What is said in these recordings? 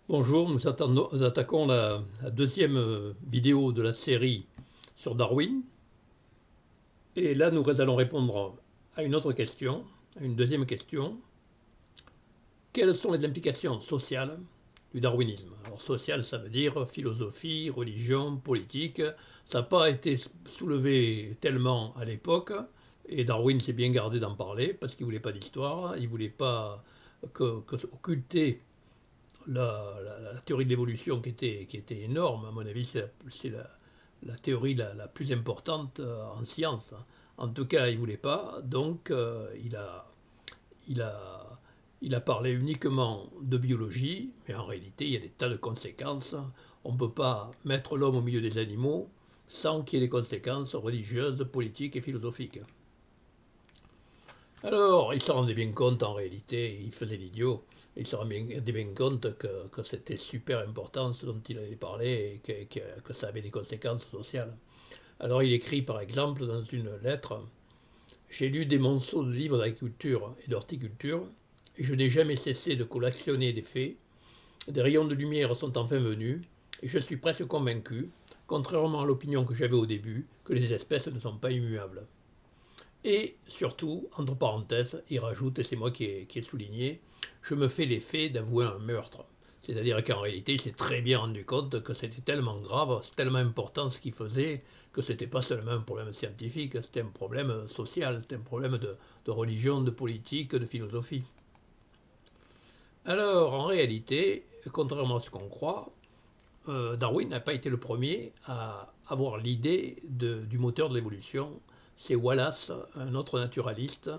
Bonjour, nous attaquons la deuxième vidéo de la série sur Darwin. Et là, nous allons répondre à une autre question, à une deuxième question. Quelles sont les implications sociales du darwinisme? Alors, social, ça veut dire philosophie, religion, politique. Ça n'a pas été soulevé tellement à l'époque. Et Darwin s'est bien gardé d'en parler parce qu'il ne voulait pas d'histoire. Il ne voulait pas occulter la théorie de l'évolution qui était énorme. À mon avis, c'est la théorie la plus importante en science. En tout cas, il ne voulait pas, donc il, a, il a parlé uniquement de biologie, mais en réalité, il y a des tas de conséquences. On ne peut pas mettre l'homme au milieu des animaux sans qu'il y ait des conséquences religieuses, politiques et philosophiques. Alors, il se rendait bien compte en réalité, il faisait l'idiot, il se rendait bien compte que c'était super important ce dont il avait parlé et que ça avait des conséquences sociales. Alors il écrit par exemple dans une lettre: J'ai lu des monceaux de livres d'agriculture et d'horticulture, et je n'ai jamais cessé de collectionner des faits. Des rayons de lumière sont enfin venus, et je suis presque convaincu, contrairement à l'opinion que j'avais au début, que les espèces ne sont pas immuables. Et surtout, entre parenthèses, il rajoute, et c'est moi qui ai souligné, je me fais l'effet d'avouer un meurtre. C'est-à-dire qu'en réalité, il s'est très bien rendu compte que c'était tellement grave, tellement important ce qu'il faisait, que c'était pas seulement un problème scientifique, c'était un problème social, c'était un problème de religion, de politique, de philosophie. Alors, en réalité, contrairement à ce qu'on croit, Darwin n'a pas été le premier à avoir l'idée du moteur de l'évolution. C'est Wallace, un autre naturaliste,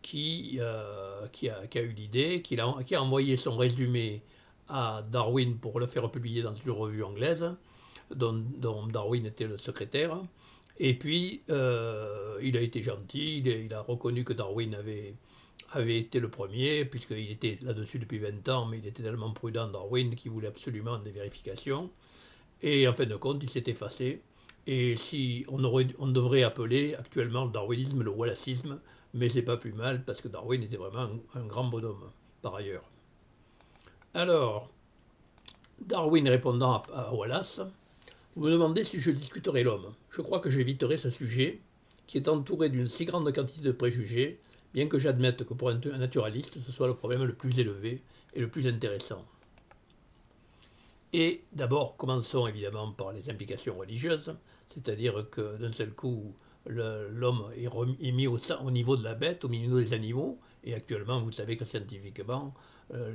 qui a eu l'idée, qui a envoyé son résumé à Darwin pour le faire publier dans une revue anglaise, dont Darwin était le secrétaire. Et puis, il a été gentil, il a reconnu que Darwin avait été le premier, puisqu'il était là-dessus depuis 20 ans, mais il était tellement prudent, Darwin, qu'il voulait absolument des vérifications. Et en fin de compte, il s'est effacé. Et si on devrait appeler actuellement le darwinisme le wallacisme, mais c'est pas plus mal parce que Darwin était vraiment un grand bonhomme, par ailleurs. Alors, Darwin répondant à Wallace, vous me demandez si je discuterai l'homme. Je crois que j'éviterai ce sujet, qui est entouré d'une si grande quantité de préjugés, bien que j'admette que pour un naturaliste, ce soit le problème le plus élevé et le plus intéressant. Et d'abord, commençons évidemment par les implications religieuses, c'est-à-dire que d'un seul coup, l'homme est mis au niveau de la bête, au niveau des animaux, et actuellement, vous savez que scientifiquement,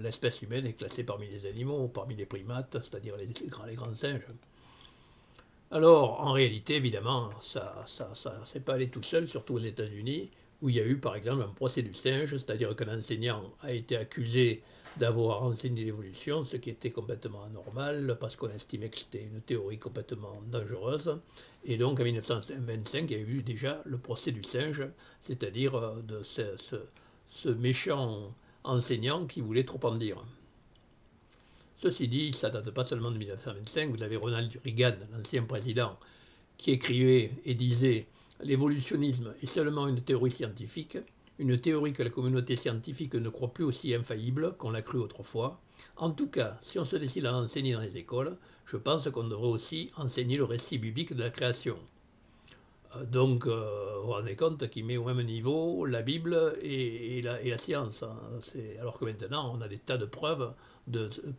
l'espèce humaine est classée parmi les animaux, parmi les primates, c'est-à-dire les grands singes. Alors, en réalité, évidemment, ça s'est pas allé tout seul, surtout aux États-Unis, où il y a eu par exemple un procès du singe, c'est-à-dire qu'un enseignant a été accusé d'avoir enseigné l'évolution, ce qui était complètement anormal, parce qu'on estimait que c'était une théorie complètement dangereuse. Et donc en 1925, il y a eu déjà le procès du singe, c'est-à-dire de ce méchant enseignant qui voulait trop en dire. Ceci dit, ça date pas seulement de 1925, vous avez Ronald Reagan, l'ancien président, qui écrivait et disait: l'évolutionnisme est seulement une théorie scientifique, une théorie que la communauté scientifique ne croit plus aussi infaillible qu'on l'a cru autrefois. En tout cas, si on se décide à enseigner dans les écoles, je pense qu'on devrait aussi enseigner le récit biblique de la création. Donc, vous vous rendez compte qu'il met au même niveau la Bible et la science, hein. Alors que maintenant, on a des tas de preuves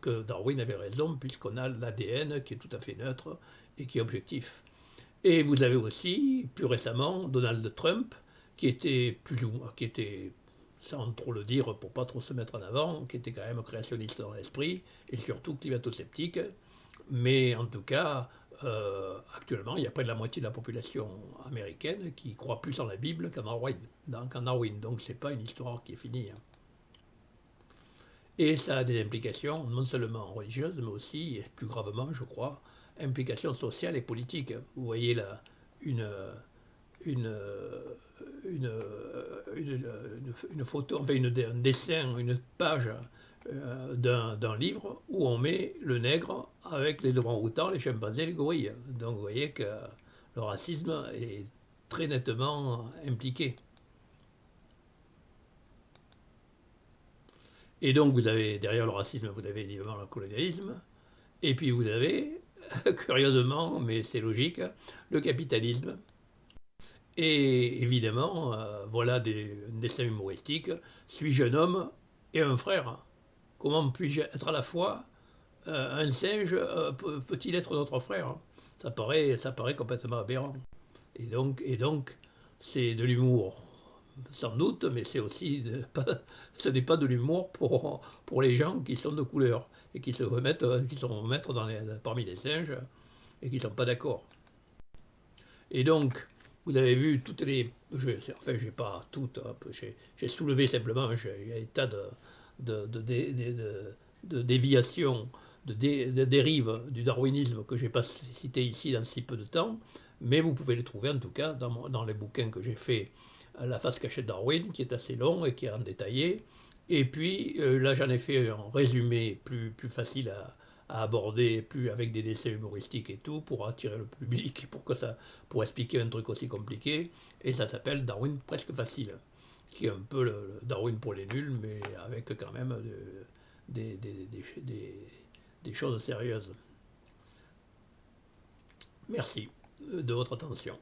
que Darwin avait raison, puisqu'on a l'ADN qui est tout à fait neutre et qui est objectif. Et vous avez aussi, plus récemment, Donald Trump, qui était, sans trop le dire pour pas trop se mettre en avant, qui était quand même créationniste dans l'esprit et surtout climato-sceptique. Mais en tout cas, actuellement, il y a près de la moitié de la population américaine qui croit plus en la Bible qu'en Darwin. Donc c'est pas une histoire qui est finie, hein. Et ça a des implications non seulement religieuses, mais aussi, et plus gravement, je crois, implications sociales et politiques. Vous voyez là une, une, une, une photo, enfin un dessin, une page d'un livre où on met le nègre avec les orang-outans, les chimpanzés et les gorilles. Donc vous voyez que le racisme est très nettement impliqué. Et donc, vous avez, derrière le racisme, vous avez évidemment le colonialisme. Et puis, vous avez, curieusement, mais c'est logique, le capitalisme. Et évidemment, voilà des dessins humoristiques. Suis-je un homme et un frère? Comment puis-je être à la fois un singe? Peut-il être notre frère? Ça paraît complètement aberrant. Et donc, c'est de l'humour, sans doute, mais c'est aussi ce n'est pas de l'humour pour les gens qui sont de couleur et qui sont mettre parmi les singes et qui ne sont pas d'accord. Et donc, vous avez vu toutes les. Enfin, j'ai pas toutes, hein, j'ai soulevé simplement, il y a des tas de déviations, de dérives du darwinisme que je n'ai pas cité ici dans si peu de temps, mais vous pouvez les trouver en tout cas dans les bouquins que j'ai fait à La face cachée de Darwin, qui est assez long et qui est en détaillé. Et puis là, j'en ai fait un résumé plus facile à aborder, plus avec des dessins humoristiques et tout, pour attirer le public, pour expliquer un truc aussi compliqué. Et ça s'appelle Darwin presque facile, qui est un peu le Darwin pour les nuls, mais avec quand même des choses sérieuses. Merci de votre attention.